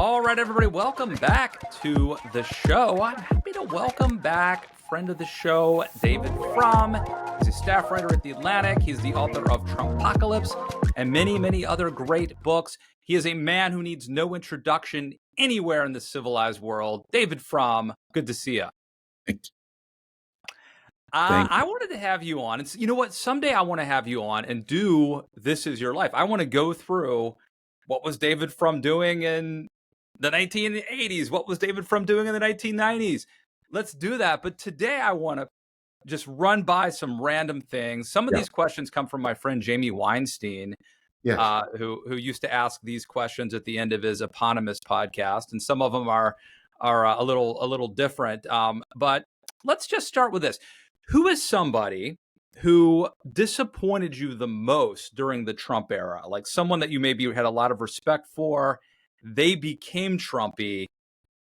All right, everybody, welcome back to the show. I'm happy to welcome back friend of the show, David Frum. He's a staff writer at The Atlantic. He's the author of Trumpocalypse and many, many other great books. He is a man who needs no introduction anywhere in the civilized world. David Frum, good to see you. Thank you. I wanted to have you on. You know what? Someday I want to have you on and do This Is Your Life. I want to go through what was David Frum doing in the 1980s? What was David Frum doing in the 1990s? Let's do that. But today I want to just run by some random things. Some of these questions come from my friend Jamie Weinstein, who used to ask these questions at the end of his eponymous podcast, and some of them are a little different. But let's just start with this. Who is somebody who disappointed you the most during the Trump era? Like someone that you maybe had a lot of respect for, they became Trumpy,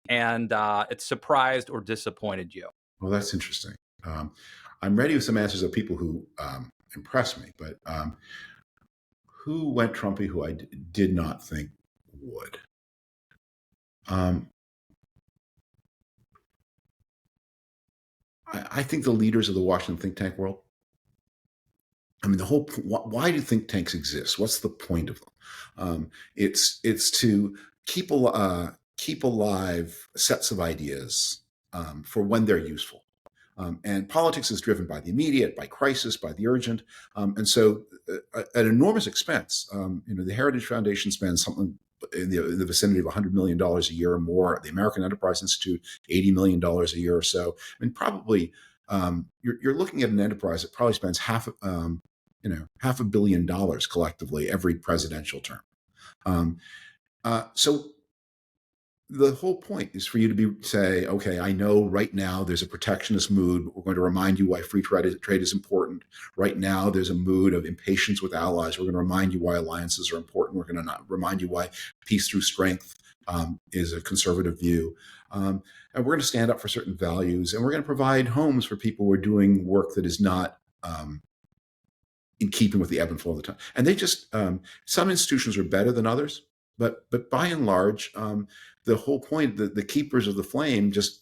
and it surprised or disappointed you? Well, that's interesting. I'm ready with some answers of people who impressed me, but who went Trumpy who I did not think would? I think the leaders of the Washington think tank world. I mean, why do think tanks exist? What's the point of them? It's to keep alive sets of ideas for when they're useful. And politics is driven by the immediate, by crisis, by the urgent. And so at enormous expense, the Heritage Foundation spends something in the vicinity of $100 million a year or more. The American Enterprise Institute, $80 million a year or so. I mean, probably you're looking at an enterprise that probably spends $500 million collectively every presidential term. So the whole point is for you to say, okay, I know right now there's a protectionist mood. We're going to remind you why free trade is important. Right now there's a mood of impatience with allies. We're going to remind you why alliances are important. We're going to remind you why peace through strength is a conservative view. And we're going to stand up for certain values, and we're going to provide homes for people who are doing work that is not in keeping with the ebb and flow of the time. And they just, some institutions are better than others, but by and large, the whole point, the keepers of the flame just,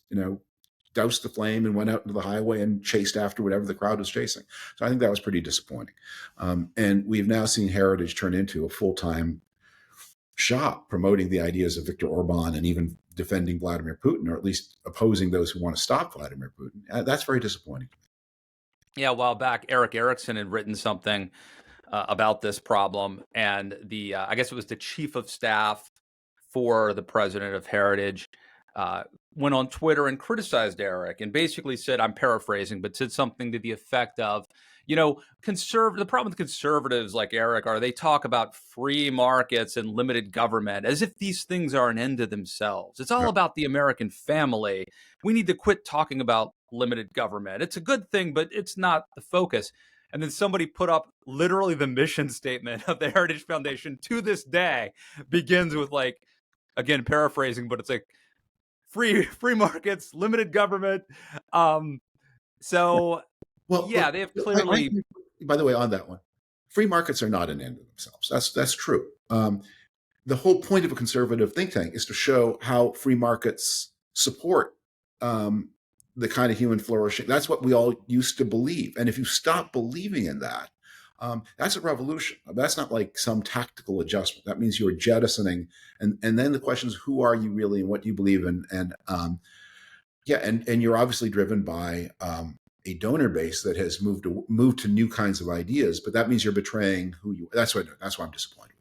doused the flame and went out into the highway and chased after whatever the crowd was chasing. So I think that was pretty disappointing. And we've now seen Heritage turn into a full-time shop promoting the ideas of Viktor Orban and even defending Vladimir Putin, or at least opposing those who want to stop Vladimir Putin. That's very disappointing. Yeah, a while back, Eric Erickson had written something about this problem, and I guess it was the chief of staff for the president of Heritage went on Twitter and criticized Eric and basically said, I'm paraphrasing, but said something to the effect of, the problem with conservatives like Eric are they talk about free markets and limited government as if these things are an end to themselves. It's all about the American family. We need to quit talking about limited government. It's a good thing, but it's not the focus. And then somebody put up literally the mission statement of the Heritage Foundation to this day begins with, like, again, paraphrasing, but it's like free markets, limited government. They have clearly. By the way, on that one, free markets are not an end in themselves. That's true. The whole point of a conservative think tank is to show how free markets support the kind of human flourishing. That's what we all used to believe. And if you stop believing in that, that's a revolution. That's not like some tactical adjustment. That means you're jettisoning. And then the question is, who are you really and what do you believe in? And you're obviously driven by a donor base that has moved to new kinds of ideas, but that means you're betraying who you. That's why I'm disappointed.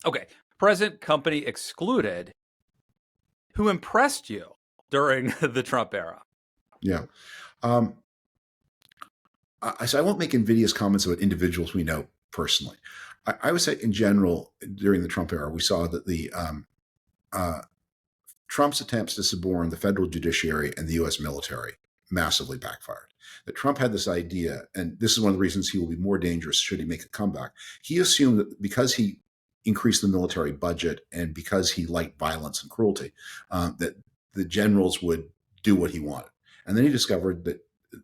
Okay, present company excluded. Who impressed you during the Trump era? Yeah. So I won't make invidious comments about individuals we know personally. I would say in general, during the Trump era, we saw that the Trump's attempts to suborn the federal judiciary and the U.S. military massively backfired. That Trump had this idea, and this is one of the reasons he will be more dangerous should he make a comeback. He assumed that because he increased the military budget and because he liked violence and cruelty, that the generals would do what he wanted. And then he discovered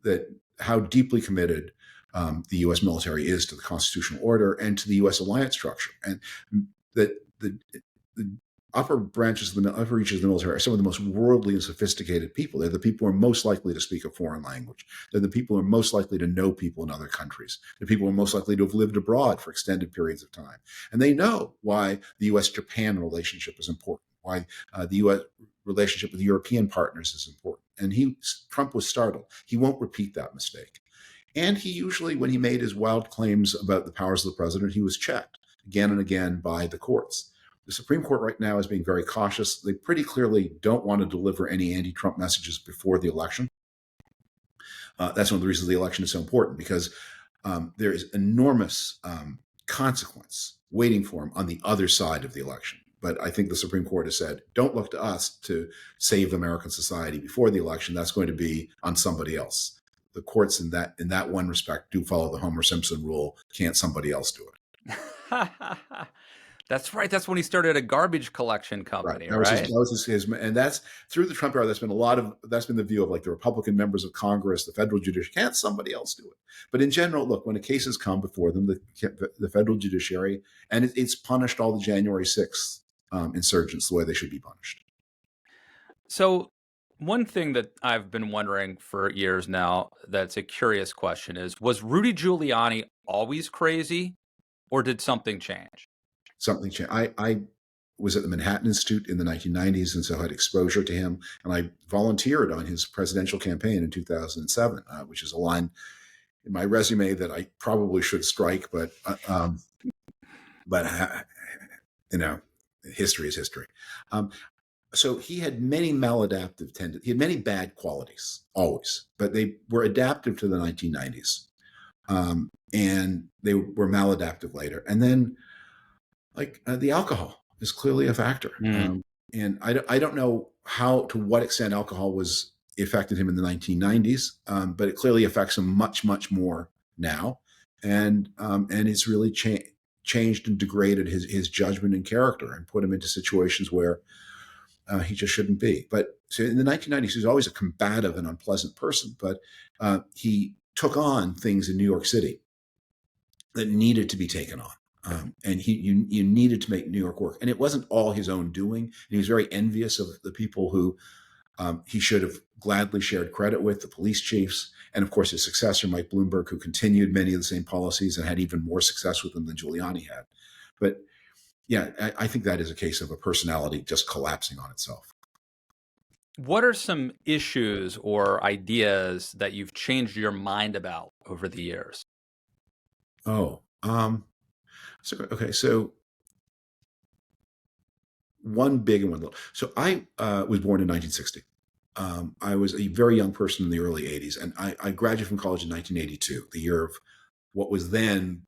that how deeply committed the U.S. military is to the constitutional order and to the U.S. alliance structure, and that the upper branches, the upper reaches of the military are some of the most worldly and sophisticated people. They're the people who are most likely to speak a foreign language. They're the people who are most likely to know people in other countries. The people who are most likely to have lived abroad for extended periods of time. And they know why the U.S.-Japan relationship is important, why the U.S. relationship with European partners is important. And Trump was startled. He won't repeat that mistake. And he usually, when he made his wild claims about the powers of the president, he was checked again and again by the courts. The Supreme Court right now is being very cautious. They pretty clearly don't want to deliver any anti-Trump messages before the election. That's one of the reasons the election is so important, because there is enormous consequence waiting for him on the other side of the election. But I think the Supreme Court has said, don't look to us to save American society before the election. That's going to be on somebody else. The courts in that one respect do follow the Homer Simpson rule. Can't somebody else do it? That's right. That's when he started a garbage collection company, right? That was his, and that's through the Trump era. That's been the view of like the Republican members of Congress, the federal judiciary. Can't somebody else do it? But in general, look, when a case has come before them, the federal judiciary, and it's punished all the January 6th insurgents the way they should be punished. So one thing that I've been wondering for years now, that's a curious question, is, was Rudy Giuliani always crazy, or did something change? Something changed. I was at the Manhattan Institute in the 1990s, and so I had exposure to him. And I volunteered on his presidential campaign in 2007, which is a line in my resume that I probably should strike, but history is history. So he had many maladaptive tendencies. He had many bad qualities, always, but they were adaptive to the 1990s, and they were maladaptive later. And then, the alcohol is clearly a factor. And I don't know to what extent alcohol affected him in the 1990s, but it clearly affects him much, much more now. And it's really changed and degraded his judgment and character and put him into situations where he just shouldn't be. But so in the 1990s, he was always a combative and unpleasant person, but he took on things in New York City that needed to be taken on. And you needed to make New York work. And it wasn't all his own doing. And he was very envious of the people who he should have gladly shared credit with, the police chiefs, and of course his successor, Mike Bloomberg, who continued many of the same policies and had even more success with them than Giuliani had. But yeah, I think that is a case of a personality just collapsing on itself. What are some issues or ideas that you've changed your mind about over the years? So one big and one little. So I was born in 1960. I was a very young person in the early 80s, and I graduated from college in 1982, the year of what was then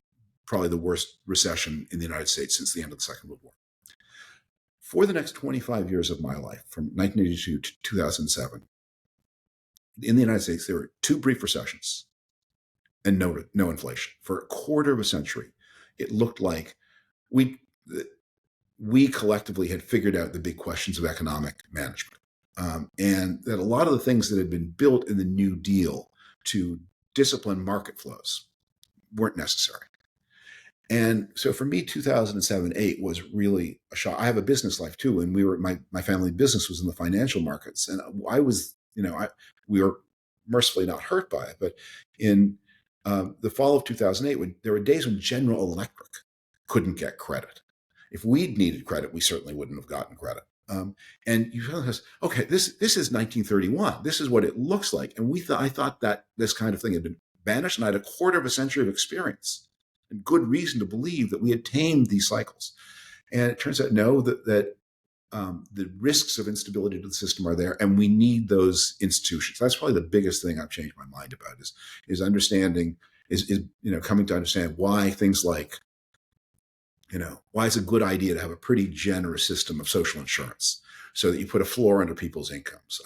probably the worst recession in the United States since the end of the Second World War. For the next 25 years of my life, from 1982 to 2007, in the United States, there were two brief recessions and no inflation. For a quarter of a century, it looked like we collectively had figured out the big questions of economic management, and that a lot of the things that had been built in the New Deal to discipline market flows weren't necessary. And so for me, 2007-8 was really a shock. I have a business life too, and my family business was in the financial markets, and we were mercifully not hurt by it. But in the fall of 2008, when there were days when General Electric couldn't get credit. If we'd needed credit, we certainly wouldn't have gotten credit. And you realize, okay, this is 1931. This is what it looks like. And I thought that this kind of thing had been banished, and I had a quarter of a century of experience and good reason to believe that we had tamed these cycles. And it turns out, no, that the risks of instability to the system are there, and we need those institutions. That's probably the biggest thing I've changed my mind about is understanding, coming to understand why things like, why it's a good idea to have a pretty generous system of social insurance so that you put a floor under people's incomes.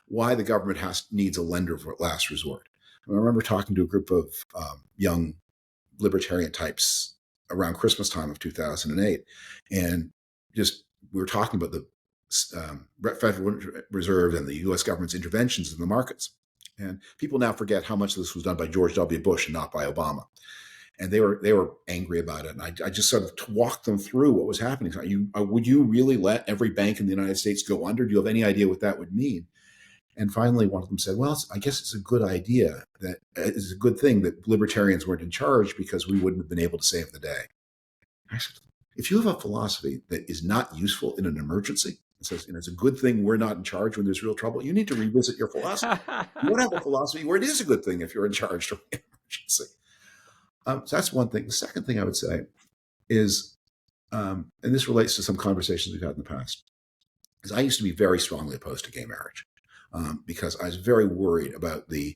Why the government needs a lender of last resort. I remember talking to a group of young libertarian types around Christmas time of 2008, and we were talking about the Federal Reserve and the U.S. government's interventions in the markets. And people now forget how much of this was done by George W. Bush and not by Obama. And they were angry about it. And I just sort of walked them through what was happening. Would you really let every bank in the United States go under? Do you have any idea what that would mean? And finally, one of them said, well, I guess it's a good idea, that it's a good thing that libertarians weren't in charge, because we wouldn't have been able to save the day. I said, if you have a philosophy that is not useful in an emergency, it says, it's a good thing we're not in charge when there's real trouble, you need to revisit your philosophy. You want to have a philosophy where it is a good thing if you're in charge during an emergency. So that's one thing. The second thing I would say is, and this relates to some conversations we've had in the past, is I used to be very strongly opposed to gay marriage, because I was very worried about the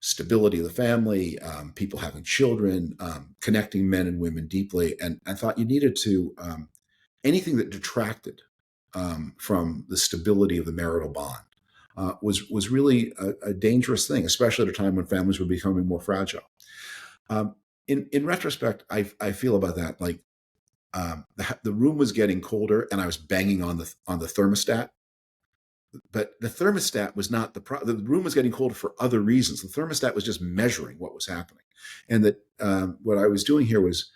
stability of the family, people having children, connecting men and women deeply. And I thought you needed to, anything that detracted from the stability of the marital bond was really a dangerous thing, especially at a time when families were becoming more fragile. In retrospect, I feel about that like the room was getting colder and I was banging on the thermostat. But the thermostat was not the problem. The room was getting colder for other reasons. The thermostat was just measuring what was happening. And that what I was doing here was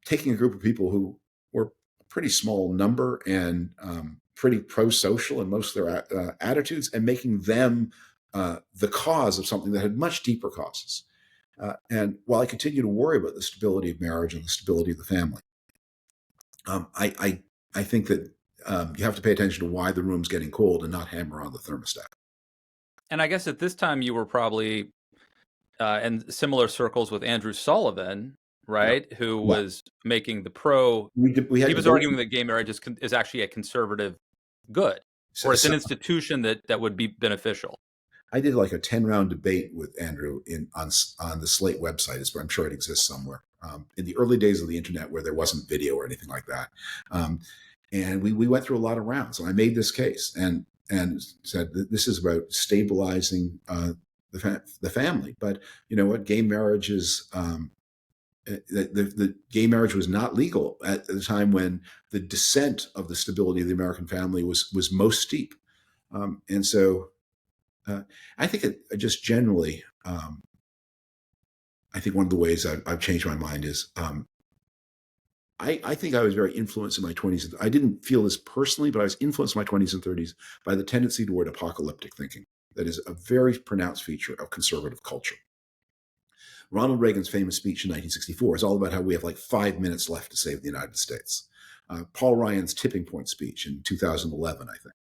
taking a group of people who were a pretty small number and pretty pro-social in most of their attitudes, and making them the cause of something that had much deeper causes. And while I continue to worry about the stability of marriage and the stability of the family, I think that you have to pay attention to why the room's getting cold and not hammer on the thermostat. And I guess at this time you were probably in similar circles with Andrew Sullivan, right? Yeah. Who was making the pro. He was arguing that gay marriage is actually a conservative good, or it's an institution that would be beneficial. I did like a 10-round debate with Andrew on the Slate website. I'm sure it exists somewhere. In the early days of the internet, where there wasn't video or anything like that. And we went through a lot of rounds, and I made this case and said that this is about stabilizing the family. But you know what? Gay marriage is the gay marriage was not legal at the time when the descent of the stability of the American family was most steep. And so I think it just generally, I think one of the ways I've changed my mind is I think I was very influenced in my 20s. I didn't feel this personally, but I was influenced in my 20s and 30s by the tendency toward apocalyptic thinking. That is a very pronounced feature of conservative culture. Ronald Reagan's famous speech in 1964 is all about how we have like 5 minutes left to save the United States. Paul Ryan's tipping point speech in 2011, I think,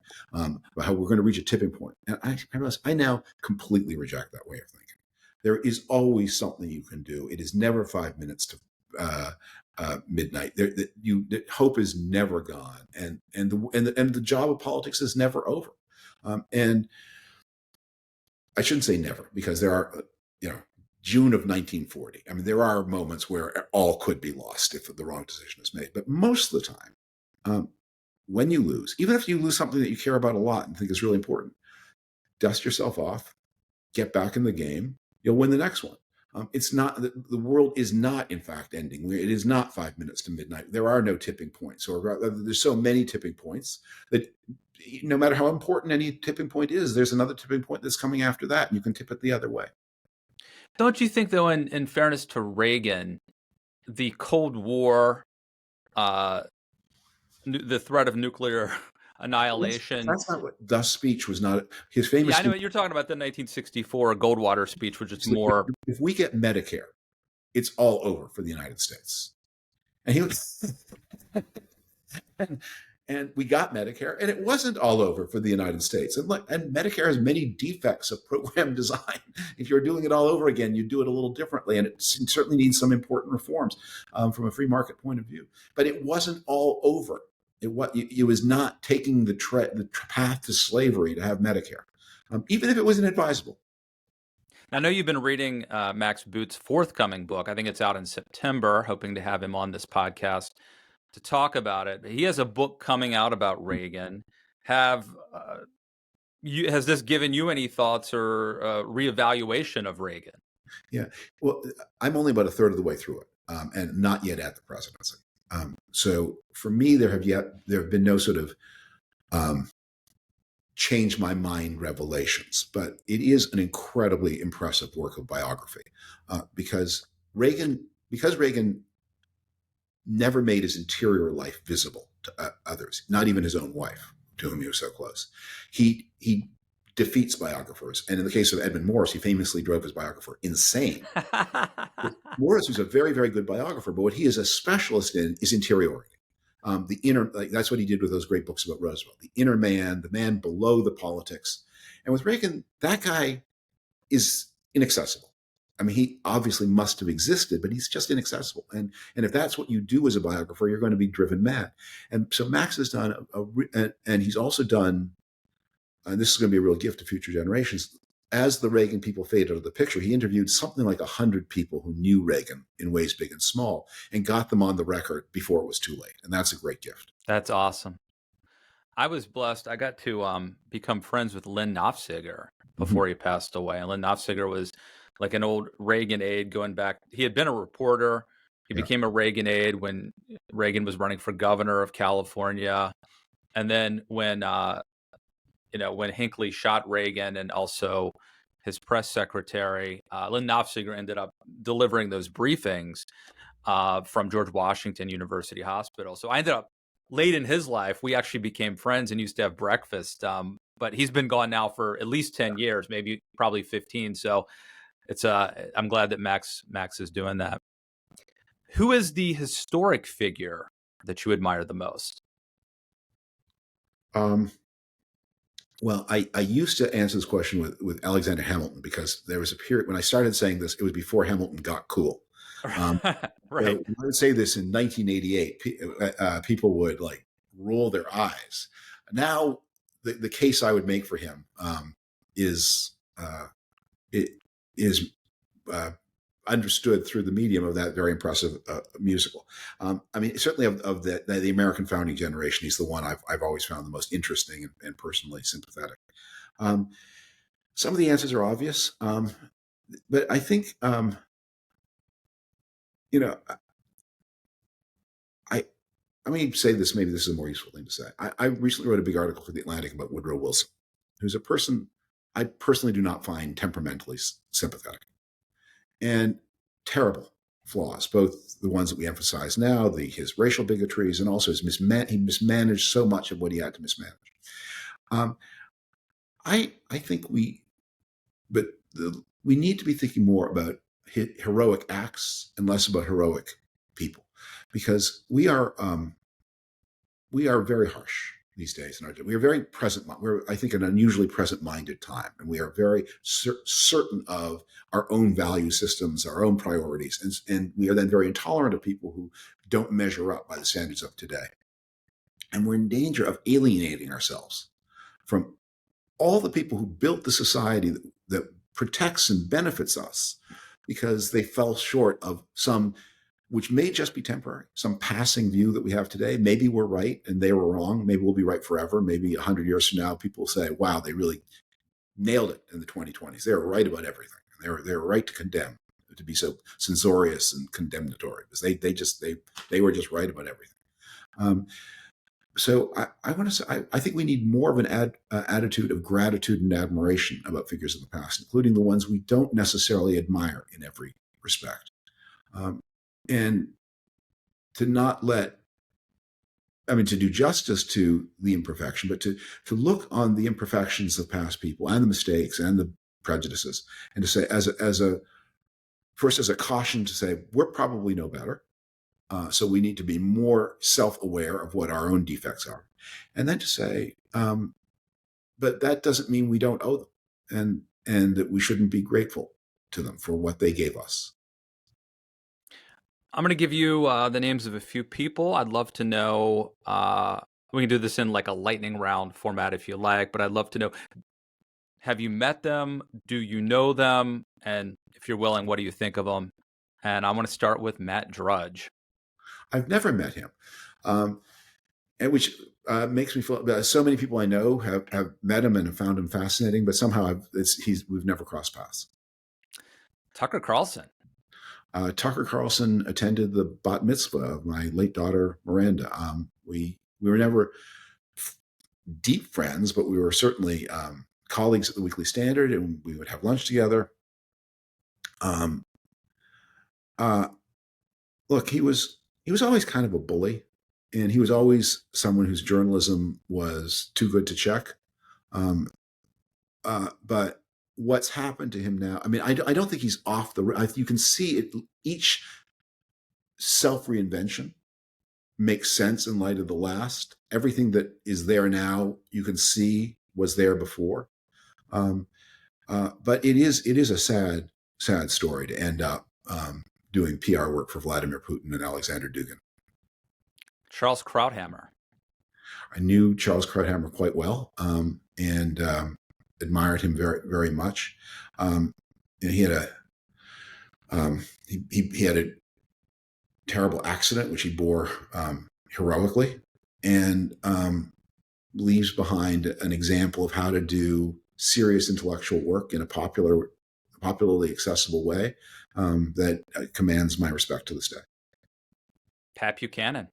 about how we're going to reach a tipping point. And I realize I now completely reject that way of thinking. There is always something you can do. It is never 5 minutes to midnight. Hope is never gone, and the job of politics is never over. And I shouldn't say never, because there are, June of 1940. I mean, there are moments where all could be lost if the wrong decision is made. But most of the time, when you lose, even if you lose something that you care about a lot and think is really important, dust yourself off, get back in the game. You'll win the next one. It's not, the world is not, in fact, ending. It is not 5 minutes to midnight. There are no tipping points, or there's so many tipping points that no matter how important any tipping point is, there's another tipping point that's coming after that, and you can tip it the other way. Don't you think, though, in fairness to Reagan, the Cold War, the threat of nuclear annihilation. That's not what the speech was. Not his famous. Yeah, I know you're talking about the 1964 Goldwater speech, which is more. If we get Medicare, it's all over for the United States. And he was, and we got Medicare, and it wasn't all over for the United States. And Medicare has many defects of program design. If you're doing it all over again, you do it a little differently, and it certainly needs some important reforms from a free market point of view. But it wasn't all over. It was not taking the path to slavery to have Medicare, even if it was inadvisable. I know you've been reading Max Boot's forthcoming book. I think it's out in September, hoping to have him on this podcast to talk about it. He has a book coming out about Reagan. Has this given you any thoughts or reevaluation of Reagan? Yeah, well, I'm only about a third of the way through it, and not yet at the presidency. So for me, there have been no sort of change my mind revelations, but it is an incredibly impressive work of biography because Reagan never made his interior life visible to others, not even his own wife, to whom he was so close. He defeats biographers, and in the case of Edmund Morris, he famously drove his biographer insane. Morris was a very, very good biographer, but what he is a specialist in is interiority. The inner, like, that's what he did with those great books about Roosevelt, the inner man, the man below the politics. And with Reagan, that guy is inaccessible. I mean, he obviously must have existed, but he's just inaccessible. And if that's what you do as a biographer, you're going to be driven mad. And so Max has done, and he's also done, and this is going to be a real gift to future generations. As the Reagan people faded out of the picture, he interviewed something like 100 people who knew Reagan in ways big and small and got them on the record before it was too late. And that's a great gift. That's awesome. I was blessed. I got to become friends with Lynn Nofziger before he passed away. And Lynn Nofziger was like an old Reagan aide going back. He had been a reporter. He became a Reagan aide when Reagan was running for governor of California. And then when when Hinckley shot Reagan and also his press secretary, Lynn Nofziger ended up delivering those briefings from George Washington University Hospital. So I ended up late in his life. We actually became friends and used to have breakfast. But he's been gone now for at least 10 years, maybe probably 15. So it's I'm glad that Max is doing that. Who is the historic figure that you admire the most? Well, I used to answer this question with Alexander Hamilton, because there was a period when I started saying this, it was before Hamilton got cool. Right. I would say this in 1988, people would like roll their eyes. Now, the case I would make for him is understood through the medium of that very impressive musical. I mean, certainly of the American founding generation, he's the one I've always found the most interesting and personally sympathetic. Some of the answers are obvious, but I think I mean, say this, maybe this is a more useful thing to say. I recently wrote a big article for The Atlantic about Woodrow Wilson, who's a person I personally do not find temperamentally sympathetic, and terrible flaws, both the ones that we emphasize now, his racial bigotries, and also he mismanaged so much of what he had to mismanage. I think we need to be thinking more about heroic acts and less about heroic people, because we are very harsh these days. We are very present. We're, I think, an unusually present-minded time, and we are very certain of our own value systems, our own priorities, and we are then very intolerant of people who don't measure up by the standards of today. And we're in danger of alienating ourselves from all the people who built the society that protects and benefits us, because they fell short of some, which may just be temporary, some passing view that we have today. Maybe we're right and they were wrong. Maybe we'll be right forever. Maybe 100 years from now, people will say, wow, they really nailed it in the 2020s. They were right about everything. They were right to condemn, to be so censorious and condemnatory, because they were just right about everything. So I want to say, I think we need more of an attitude of gratitude and admiration about figures of the past, including the ones we don't necessarily admire in every respect. And to not to do justice to the imperfection, but to look on the imperfections of past people and the mistakes and the prejudices, and to say, as a caution, to say, we're probably no better. So we need to be more self-aware of what our own defects are. And then to say, but that doesn't mean we don't owe them, and that we shouldn't be grateful to them for what they gave us. I'm going to give you the names of a few people. I'd love to know, we can do this in like a lightning round format if you like, but I'd love to know, have you met them? Do you know them? And if you're willing, what do you think of them? And I want to start with Matt Drudge. I've never met him, and which makes me feel, so many people I know have met him and have found him fascinating, but somehow we've never crossed paths. Tucker Carlson. Tucker Carlson attended the bat mitzvah of my late daughter, Miranda. We were never deep friends, but we were certainly colleagues at the Weekly Standard, and we would have lunch together. Um, uh, Look, he was always kind of a bully, and he was always someone whose journalism was too good to check. Um, but what's happened to him now? I mean, I don't think he's off the. You can see it. Each self reinvention makes sense in light of the last. Everything that is there now, you can see was there before. Um, but it is a sad story to end up doing PR work for Vladimir Putin and Alexander Dugin. Charles Krauthammer. I knew Charles Krauthammer quite well, and admired him very, very much. And he had he had a terrible accident, which he bore heroically, and leaves behind an example of how to do serious intellectual work in a popularly accessible way that commands my respect to this day. Pat Buchanan.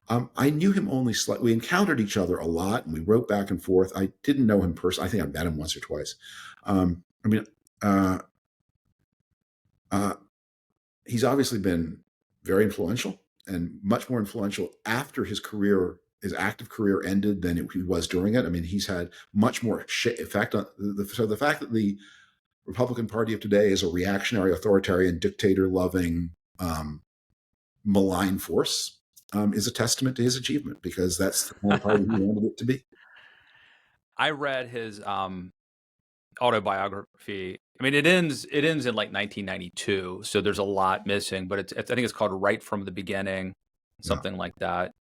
I knew him only slightly. We encountered each other a lot, and we wrote back and forth. I didn't know him personally. I think I met him once or twice. He's obviously been very influential, and much more influential after his active career ended than he was during it. I mean, he's had much more effect on so the fact that the Republican Party of today is a reactionary, authoritarian, dictator-loving, malign force is a testament to his achievement, because that's the kind of party he wanted it to be. I read his autobiography. I mean, it ends in like 1992, so there's a lot missing. But I think it's called Right from the Beginning, something like that.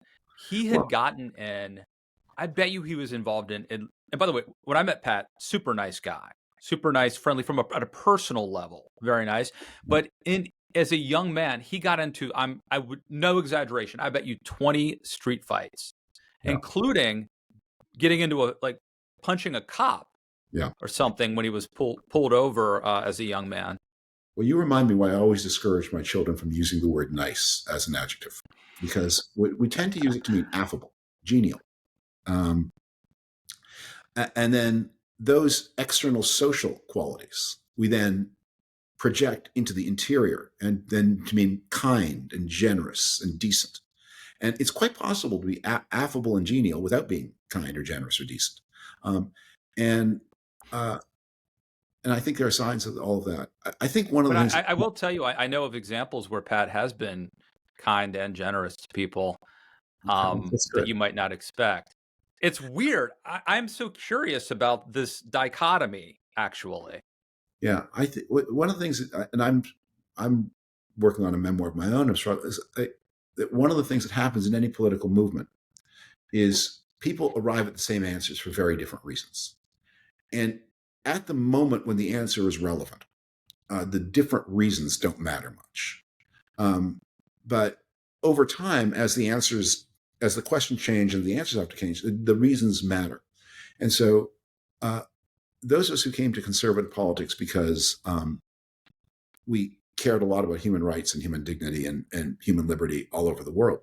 He had gotten in. I bet you he was involved in. And by the way, when I met Pat, super nice guy, super nice, friendly at a personal level, very nice. But as a young man, he got into I would no exaggeration. I bet you 20 street fights, including getting into punching a cop. Or something when he was pulled over as a young man. Well, you remind me why I always discourage my children from using the word nice as an adjective, because we tend to use it to mean affable, genial. And then those external social qualities we then project into the interior, and then to mean kind and generous and decent. And it's quite possible to be affable and genial without being kind or generous or decent. And I think there are signs of all of that. I think one of the things... I will tell you, I know of examples where Pat has been kind and generous to people that you might not expect. It's weird. I'm so curious about this dichotomy, actually. Yeah, I think one of the things, and I'm working on a memoir of my own, is that one of the things that happens in any political movement is people arrive at the same answers for very different reasons. And at the moment when the answer is relevant, the different reasons don't matter much. But over time, as the questions change and the answers have to change, the reasons matter. And so those of us who came to conservative politics because we cared a lot about human rights and human dignity and human liberty all over the world,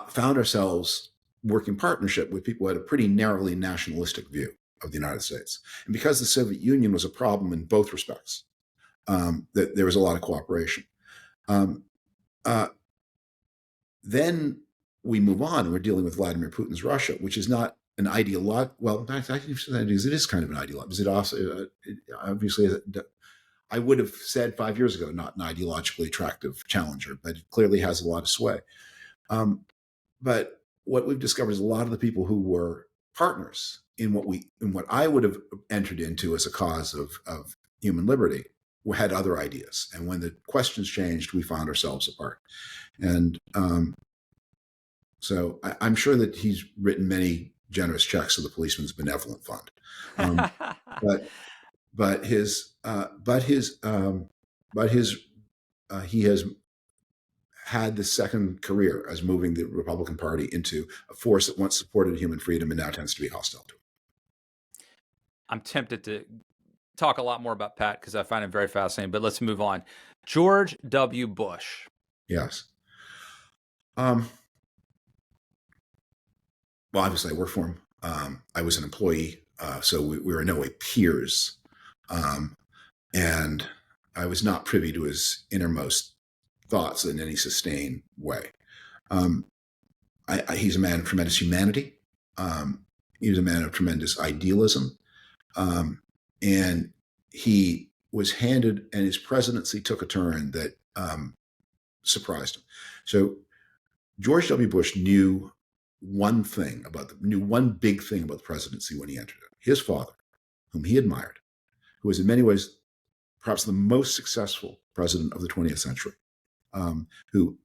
found ourselves working partnership with people who had a pretty narrowly nationalistic view of the United States. And because the Soviet Union was a problem in both respects, that there was a lot of cooperation. Then we move on, and we're dealing with Vladimir Putin's Russia, which is not an ideologue. Well, in fact, it is kind of an ideologue, because it also, obviously, I would have said 5 years ago, not an ideologically attractive challenger, but it clearly has a lot of sway. But what we've discovered is a lot of the people who were partners in what I would have entered into as a cause of human liberty had other ideas. And when the questions changed, we found ourselves apart. And so I'm sure that he's written many generous checks to the Policeman's Benevolent Fund. He has had the second career as moving the Republican Party into a force that once supported human freedom and now tends to be hostile to it. I'm tempted to talk a lot more about Pat because I find him very fascinating, but let's move on. George W. Bush. Yes. well, obviously I worked for him. I was an employee, so we were in no way peers. Um, and I was not privy to his innermost thoughts in any sustained way. Um, he's a man of tremendous humanity. He was a man of tremendous idealism. And he was handed, and his presidency took a turn that surprised him. So George W. Bush knew one big thing about the presidency when he entered it. His father, whom he admired, who was in many ways perhaps the most successful president of the 20th century, who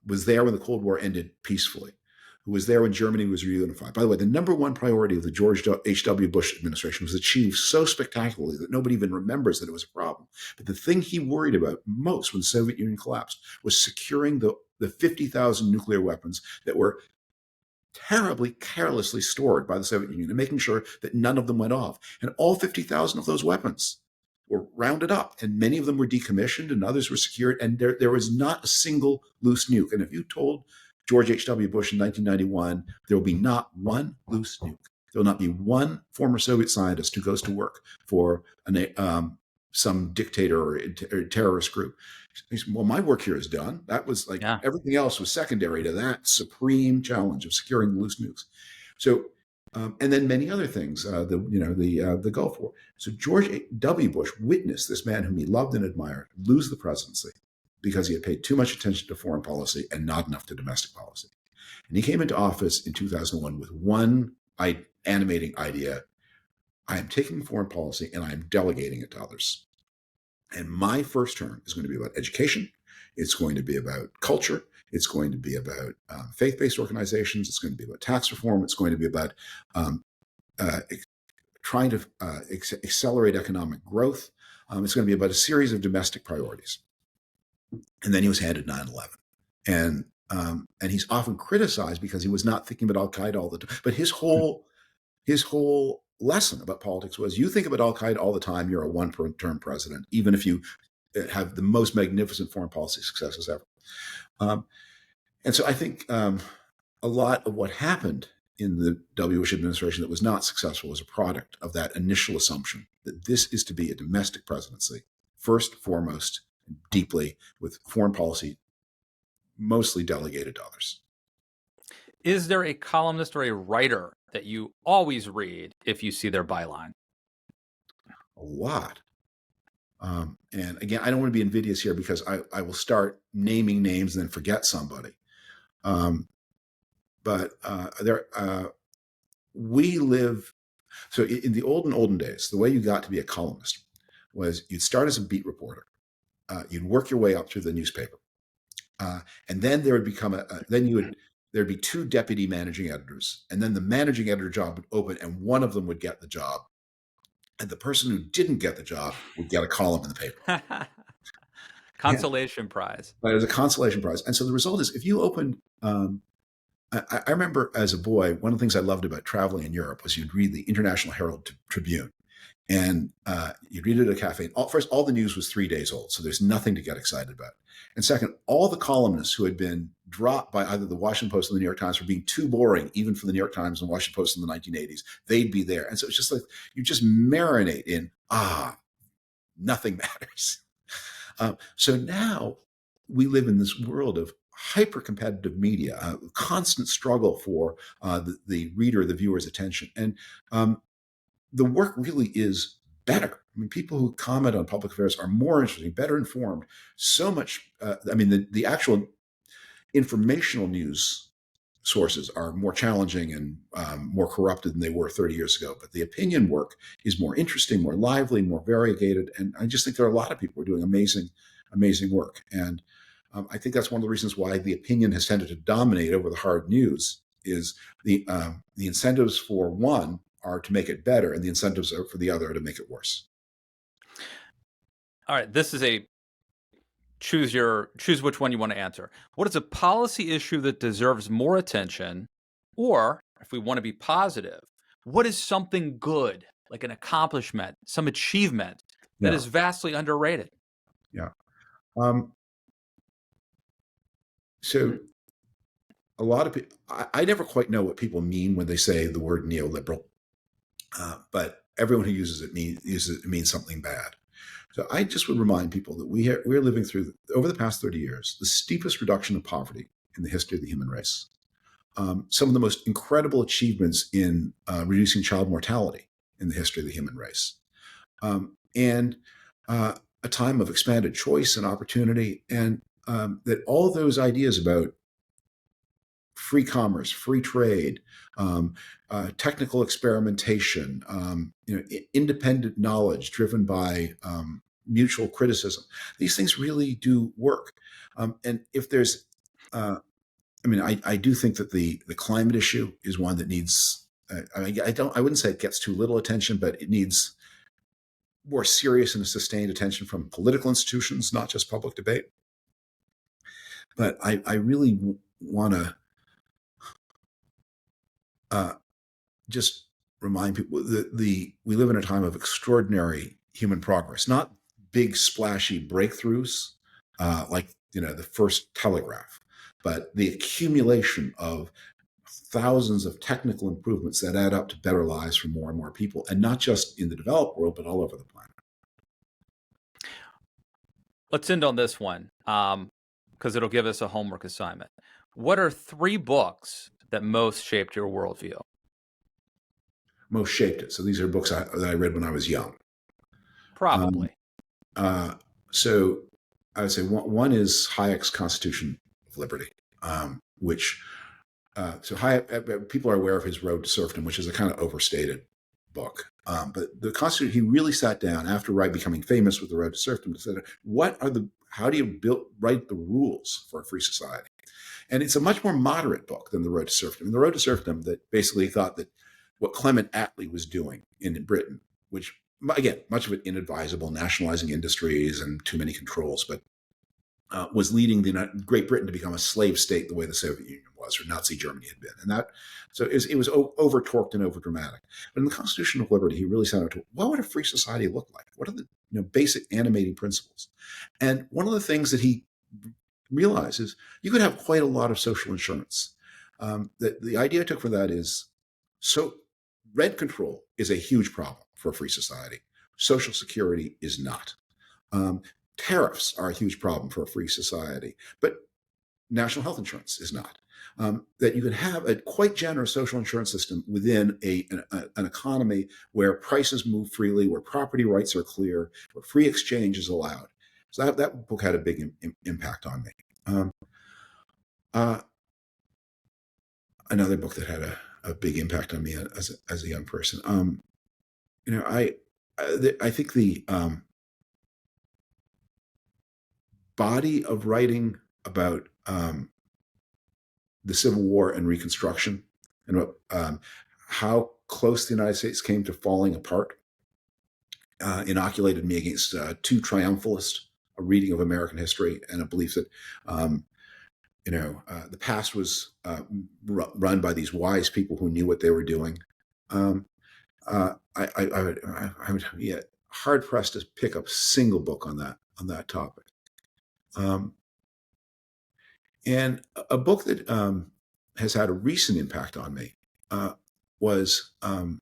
was there when the Cold War ended peacefully, who was there when Germany was reunified. By the way, the number one priority of the George H.W. Bush administration was achieved so spectacularly that nobody even remembers that it was a problem. But the thing he worried about most when the Soviet Union collapsed was securing the 50,000 nuclear weapons that were terribly carelessly stored by the Soviet Union and making sure that none of them went off. And all 50,000 of those weapons were rounded up, and many of them were decommissioned and others were secured, and there was not a single loose nuke. And if you told George H.W. Bush in 1991, there will be not one loose nuke. There will not be one former Soviet scientist who goes to work for some dictator or terrorist group. He said, well, my work here is done. That was like everything else was secondary to that supreme challenge of securing the loose nukes. So, and then many other things, the Gulf War. So George W. Bush witnessed this man whom he loved and admired lose the presidency because he had paid too much attention to foreign policy and not enough to domestic policy. And he came into office in 2001 with one animating idea: I am taking foreign policy and I am delegating it to others. And my first term is going to be about education. It's going to be about culture. It's going to be about faith-based organizations. It's going to be about tax reform. It's going to be about trying to accelerate economic growth. It's going to be about a series of domestic priorities. And then he was handed 9/11. And he's often criticized because he was not thinking about Al-Qaeda all the time. But his whole lesson about politics was, you think about Al-Qaeda all the time, you're a one-term president, even if you have the most magnificent foreign policy successes ever. And so I think a lot of what happened in the W. Bush administration that was not successful was a product of that initial assumption that this is to be a domestic presidency, first, foremost, deeply, with foreign policy mostly delegated to others. Is there a columnist or a writer that you always read if you see their byline? A lot. And again, I don't want to be invidious here because I will start naming names and then forget somebody. We live. So in the olden days, the way you got to be a columnist was you'd start as a beat reporter. You'd work your way up through the newspaper. And then there would there'd be two deputy managing editors, and then the managing editor job would open and one of them would get the job. And the person who didn't get the job would get a column in the paper. Consolation prize. But it was a consolation prize. And so the result is, if you opened, I remember as a boy, one of the things I loved about traveling in Europe was you'd read the International Herald Tribune. And you'd read it at a cafe. First, all the news was 3 days old, so there's nothing to get excited about. And second, all the columnists who had been dropped by either the Washington Post or the New York Times for being too boring, even for the New York Times and Washington Post in the 1980s, they'd be there. And so it's just like you just marinate in, nothing matters. So now we live in this world of hyper-competitive media, a constant struggle for the reader, the viewer's attention. And the work really is better. I mean, people who comment on public affairs are more interesting, better informed, so much. The actual informational news sources are more challenging and more corrupted than they were 30 years ago. But the opinion work is more interesting, more lively, more variegated. And I just think there are a lot of people who are doing amazing, amazing work. And I think that's one of the reasons why the opinion has tended to dominate over the hard news is the incentives for one are to make it better, and the incentives are for the other to make it worse. All right, this is a choose which one you want to answer. What is a policy issue that deserves more attention? Or if we want to be positive, what is something good, like an accomplishment, some achievement that is vastly underrated? Yeah. So a lot of people, I never quite know what people mean when they say the word neoliberal, but everyone who uses it means something bad. So I just would remind people that we're living through, over the past 30 years, the steepest reduction of poverty in the history of the human race. Some of the most incredible achievements in reducing child mortality in the history of the human race. And a time of expanded choice and opportunity, and that all those ideas about free commerce, free trade, technical experimentation, independent knowledge driven by mutual criticism. These things really do work. And if there's, I do think that the climate issue is one that needs. I wouldn't say it gets too little attention, but it needs more serious and sustained attention from political institutions, not just public debate. But I really want to just remind people that we live in a time of extraordinary human progress, not big splashy breakthroughs like the first telegraph, but the accumulation of thousands of technical improvements that add up to better lives for more and more people, and not just in the developed world, but all over the planet. Let's end on this one, because it'll give us a homework assignment. What are 3 books that most shaped your worldview? Most shaped it. So these are books that I read when I was young. Probably. So I would say one is Hayek's Constitution of Liberty, which so Hayek, people are aware of his Road to Serfdom, which is a kind of overstated book. But the Constitution, he really sat down after becoming famous with the Road to Serfdom to say, how do you write the rules for a free society? And it's a much more moderate book than the Road to Serfdom. And the Road to Serfdom that basically thought that what Clement Attlee was doing in Britain, which again, much of it inadvisable, nationalizing industries and too many controls, but was leading Great Britain to become a slave state the way the Soviet Union was, or Nazi Germany had been. And so it was over-torqued and over-dramatic. But in the Constitution of Liberty, he really set out to, what would a free society look like? What are the basic animating principles? And one of the things that he realized is you could have quite a lot of social insurance. The idea I took for that is, so rent control is a huge problem for a free society. Social security is not. Tariffs are a huge problem for a free society, but national health insurance is not. That you can have a quite generous social insurance system within an economy where prices move freely, where property rights are clear, where free exchange is allowed. So that book had a big impact on me. Another book that had a big impact on me as a young person. I think the body of writing about the Civil War and Reconstruction, and how close the United States came to falling apart, inoculated me against too triumphalist a reading of American history and a belief that the past was run by these wise people who knew what they were doing. I would be hard pressed to pick up a single book on that topic. And a book that has had a recent impact on me was, and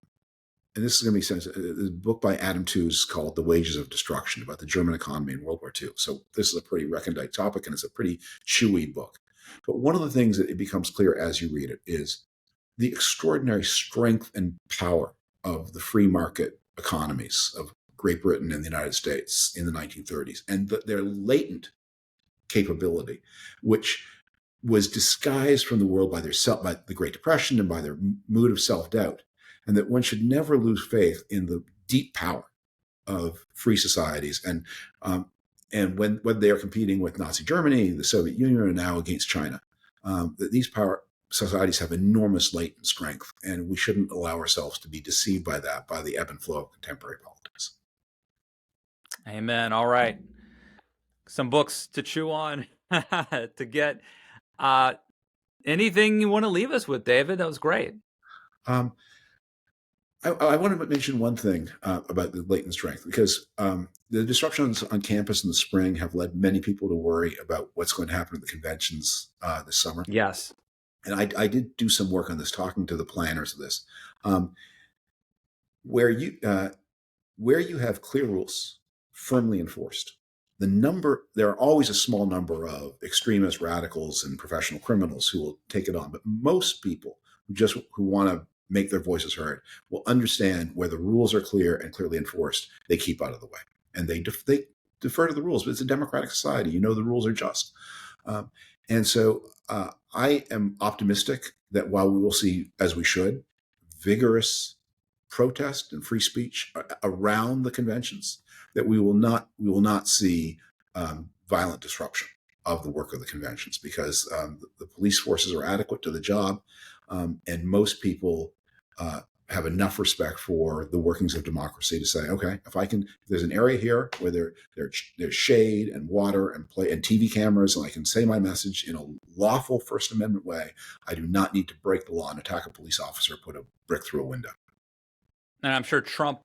this is going to be sensitive, a book by Adam Tooze called The Wages of Destruction, about the German economy in World War II. So this is a pretty recondite topic, and it's a pretty chewy book. But one of the things that it becomes clear as you read it is the extraordinary strength and power of the free market economies of Great Britain and the United States in the 1930s, and their latent capability, which was disguised from the world by the Great Depression and by their mood of self-doubt, and that one should never lose faith in the deep power of free societies, and when they are competing with Nazi Germany, the Soviet Union, and now against China, that these power societies have enormous latent strength, and we shouldn't allow ourselves to be deceived by the ebb and flow of contemporary politics. Amen. All right. Some books to chew on to get. Anything you want to leave us with, David? That was great. I want to mention one thing about the latent strength, because the disruptions on campus in the spring have led many people to worry about what's going to happen at the conventions this summer. Yes. and I did do some work on this, talking to the planners of this, um, where you have clear rules firmly enforced. There are always a small number of extremists, radicals, and professional criminals who will take it on, but most people who want to make their voices heard will understand where the rules are clear and clearly enforced. They keep out of the way, and they defer to the rules. But it's a democratic society. You know the rules are just. And so I am optimistic that while we will see, as we should, vigorous protest and free speech around the conventions, that we will not see violent disruption of the work of the conventions, because the police forces are adequate to the job, and most people have enough respect for the workings of democracy to say, okay, if there's an area here where there's shade and water and play and TV cameras, and I can say my message in a lawful First Amendment way, I do not need to break the law and attack a police officer or put a brick through a window. And I'm sure Trump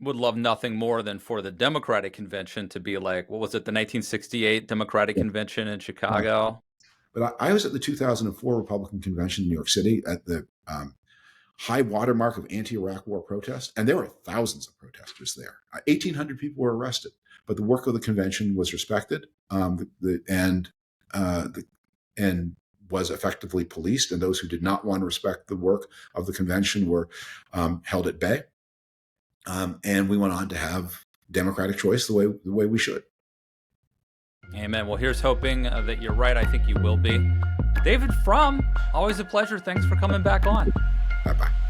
would love nothing more than for the Democratic convention to be like, what was it, the 1968 Democratic convention in Chicago? But I was at the 2004 Republican convention in New York City at the high watermark of anti-Iraq war protests, and there were thousands of protesters there. 1,800 people were arrested, but the work of the convention was respected, and was effectively policed, and those who did not want to respect the work of the convention were held at bay. And we went on to have democratic choice the way we should. Amen. Well, here's hoping that you're right. I think you will be. David Frum, always a pleasure. Thanks for coming back on. Bye-bye.